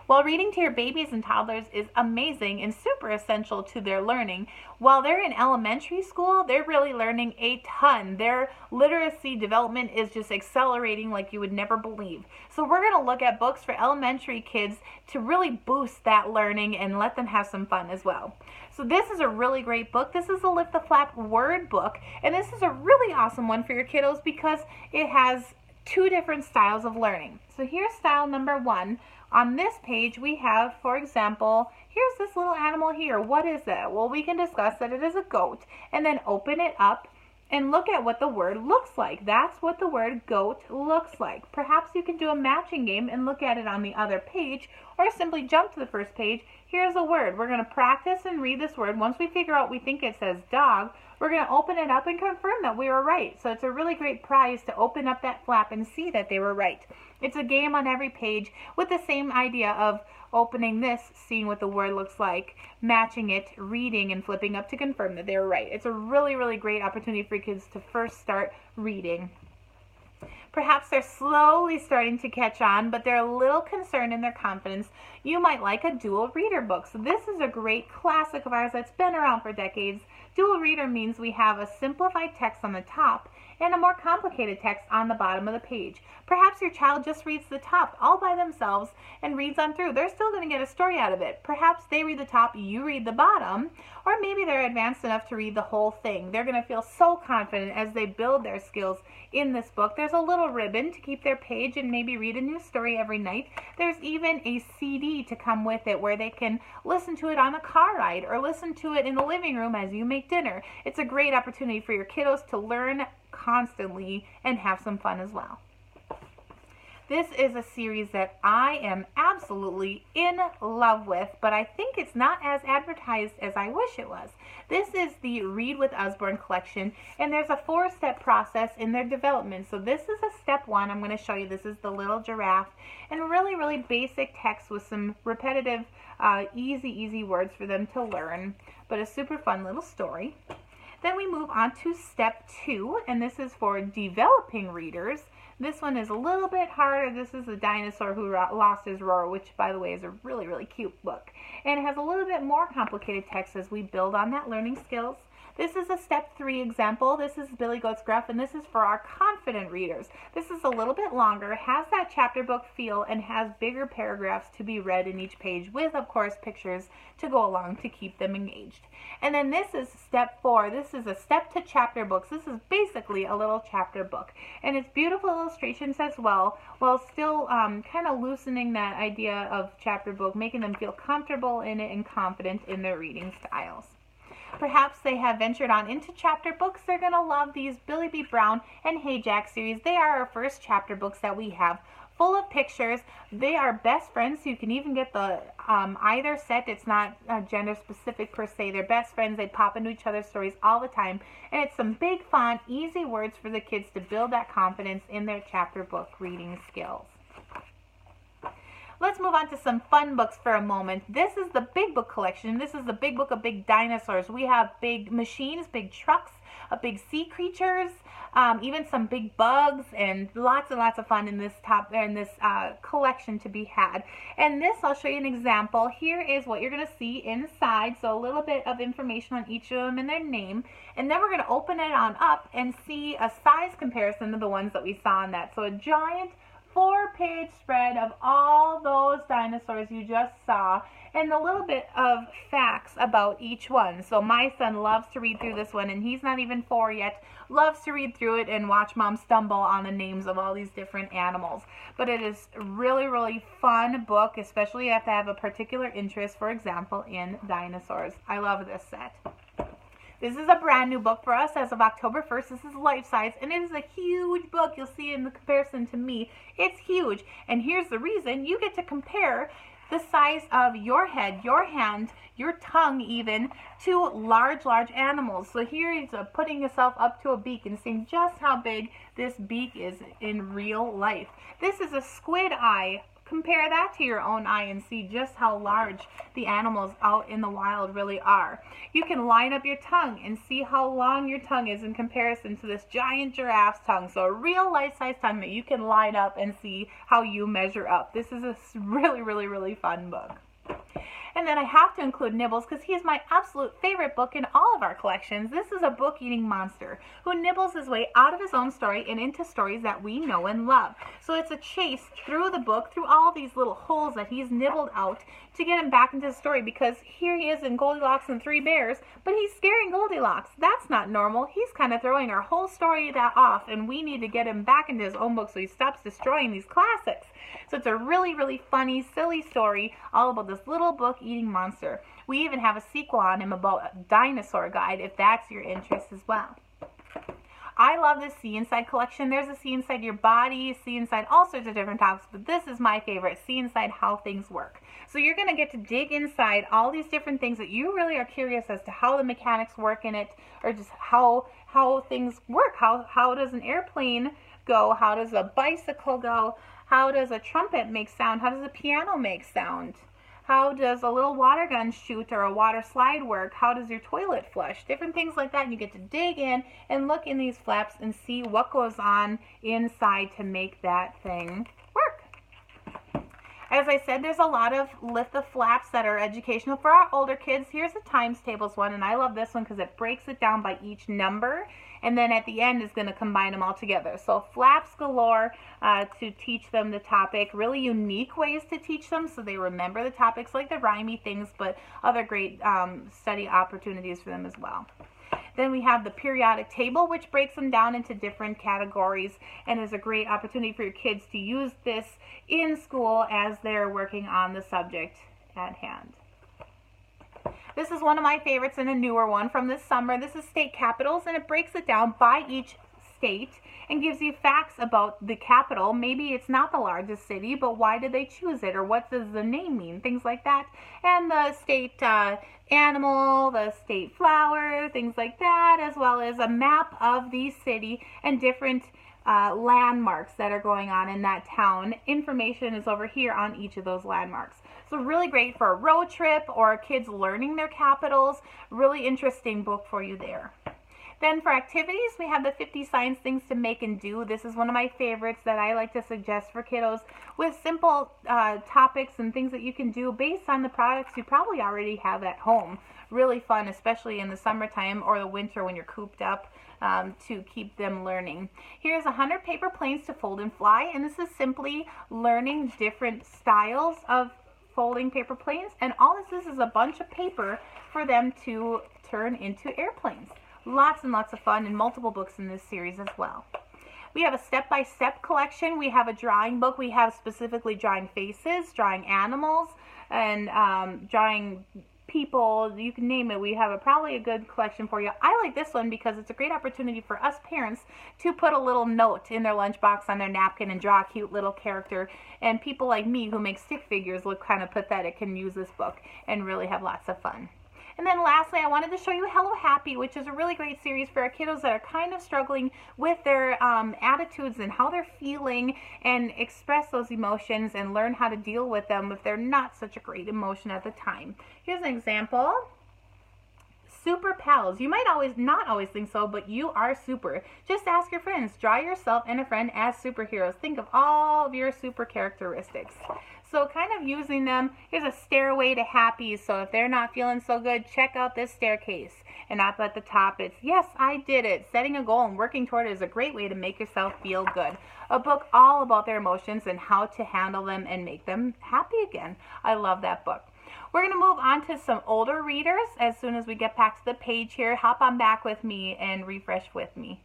While reading to your babies and toddlers is amazing and super essential to their learning, while they're in elementary school, they're really learning a ton. Their literacy development is just accelerating like you would never believe. So we're going to look at books for elementary kids to really boost that learning and let them have some fun as well. So this is a really great book. This is the Lift the Flap word book, and this is a really awesome one for your kiddos because it has two different styles of learning. So here's style number 1. On this page we have, for example, here's this little animal here. What is that? Well, we can discuss that it is a goat, and then open it up and look at what the word looks like. That's what the word goat looks like. Perhaps you can do a matching game and look at it on the other page, or simply jump to the first page. Here's a word. We're going to practice and read this word. Once we figure out we think it says dog, we're going to open it up and confirm that we were right. So it's a really great prize to open up that flap and see that they were right. It's a game on every page with the same idea of opening this, seeing what the word looks like, matching it, reading, and flipping up to confirm that they were right. It's a really, really great opportunity for kids to first start reading. Perhaps they're slowly starting to catch on, but they're a little concerned in their confidence. You might like a dual reader book. So this is a great classic of ours that's been around for decades. Dual reader means we have a simplified text on the top and a more complicated text on the bottom of the page. Perhaps your child just reads the top all by themselves and reads on through. They're still going to get a story out of it. Perhaps they read the top, you read the bottom, or maybe they're advanced enough to read the whole thing. They're going to feel so confident as they build their skills in this book. There's a little ribbon to keep their page and maybe read a new story every night. There's even a CD to come with it where they can listen to it on a car ride or listen to it in the living room as you make dinner. It's a great opportunity for your kiddos to learn constantly and have some fun as well. This is a series that I am absolutely in love with, but I think it's not as advertised as I wish it was. This is the Read with Usborne collection, and there's a 4-step process in their development. So this is a step 1. I'm going to show you. This is the little giraffe, and really, really basic text with some repetitive, easy words for them to learn, but a super fun little story. Then we move on to step 2, and this is for developing readers. This one is a little bit harder. This is a dinosaur who lost his roar, which, by the way, is a really, really cute book. And it has a little bit more complicated text as we build on that learning skills. This is a step 3 example. This is Billy Goat's Gruff, and this is for our confident readers. This is a little bit longer, has that chapter book feel, and has bigger paragraphs to be read in each page with, of course, pictures to go along to keep them engaged. And then this is step 4. This is a step to chapter books. This is basically a little chapter book. And it's beautiful illustrations as well, while still kind of loosening that idea of chapter book, making them feel comfortable in it and confident in their reading styles. Perhaps they have ventured on into chapter books. They're going to love these Billy B. Brown and Hey Jack series. They are our first chapter books that we have, full of pictures. They are best friends, so you can even get the either set. It's not gender specific per se. They're best friends. They pop into each other's stories all the time. And it's some big font, easy words for the kids to build that confidence in their chapter book reading skills. Let's move on to some fun books for a moment. This is the Big Book collection. This is the Big Book of Big Dinosaurs. We have big machines, big trucks, big sea creatures, even some big bugs, and lots of fun in this collection to be had. And this, I'll show you an example. Here is what you're going to see inside. So a little bit of information on each of them and their name. And then we're going to open it on up and see a size comparison to the ones that we saw in that. So a giant 4-page spread of all those dinosaurs you just saw, and a little bit of facts about each one. So my son loves to read through this one, and he's not even 4 yet, loves to read through it and watch Mom stumble on the names of all these different animals. But it is really, really fun book, especially if you have to have a particular interest, for example, in dinosaurs. I love this set. This is a brand new book for us as of October 1st. This is life size, and it is a huge book. You'll see in the comparison to me, it's huge. And here's the reason. You get to compare the size of your head, your hand, your tongue even, to large animals. So here he's putting himself up to a beak and seeing just how big this beak is in real life. This is a squid eye compare that to your own eye and see just how large the animals out in the wild really are. You can line up your tongue and see how long your tongue is in comparison to this giant giraffe's tongue. So a real life-size tongue that you can line up and see how you measure up. This is a really, really, really fun book. And then I have to include Nibbles because he's my absolute favorite book in all of our collections. This is a book-eating monster who nibbles his way out of his own story and into stories that we know and love. So it's a chase through the book, through all these little holes that he's nibbled out to get him back into the story, because here he is in Goldilocks and Three Bears, but he's scaring Goldilocks. That's not normal. He's kind of throwing our whole story off, and we need to get him back into his own book so he stops destroying these classics. So it's a really, really funny, silly story all about this little book-eating monster. We even have a sequel on him about a dinosaur guide, if that's your interest as well. I love this See Inside collection. There's a See Inside Your Body, See Inside all sorts of different topics, but this is my favorite, See Inside How Things Work. So you're going to get to dig inside all these different things that you really are curious as to how the mechanics work in it, or just how things work. How does an airplane go? How does a bicycle go? How does a trumpet make sound? How does a piano make sound? How does a little water gun shoot or a water slide work? How does your toilet flush? Different things like that. And you get to dig in and look in these flaps and see what goes on inside to make that thing work. As I said, there's a lot of lift the flaps that are educational for our older kids. Here's a times tables one, and I love this one because it breaks it down by each number, and then at the end is going to combine them all together. So flaps galore to teach them the topic. Really unique ways to teach them so they remember the topics, like the rhymey things, but other great study opportunities for them as well. Then we have the periodic table, which breaks them down into different categories and is a great opportunity for your kids to use this in school as they're working on the subject at hand. This is one of my favorites and a newer one from this summer. This is state capitals, and it breaks it down by each state and gives you facts about the capital. Maybe it's not the largest city, but why did they choose it, or what does the name mean, things like that. And the state animal, the state flower, things like that, as well as a map of the city and different landmarks that are going on in that town. Information is over here on each of those landmarks. So really great for a road trip or kids learning their capitals. Really interesting book for you there. Then for activities, we have the 50 science things to make and do. This is one of my favorites that I like to suggest for kiddos, with simple topics and things that you can do based on the products you probably already have at home. Really fun, especially in the summertime or the winter when you're cooped up, to keep them learning. Here's 100 paper planes to fold and fly, and this is simply learning different styles of folding paper planes, and all this is a bunch of paper for them to turn into airplanes. Lots and lots of fun, and multiple books in this series as well. We have a step-by-step collection. We have a drawing book. We have specifically drawing faces, drawing animals, and drawing people. You can name it. We have probably a good collection for you. I like this one because it's a great opportunity for us parents to put a little note in their lunchbox on their napkin and draw a cute little character. And people like me who make stick figures look kind of pathetic can use this book and really have lots of fun. And then lastly, I wanted to show you Hello Happy, which is a really great series for our kiddos that are kind of struggling with their attitudes and how they're feeling, and express those emotions and learn how to deal with them if they're not such a great emotion at the time. Here's an example. Super pals. You might not always think so, but you are super. Just ask your friends. Draw yourself and a friend as superheroes. Think of all of your super characteristics. So kind of using them. Here's a stairway to happy. So if they're not feeling so good, check out this staircase. And up at the top, it's, yes, I did it. Setting a goal and working toward it is a great way to make yourself feel good. A book all about their emotions and how to handle them and make them happy again. I love that book. We're going to move on to some older readers as soon as we get back to the page here. Hop on back with me and refresh with me.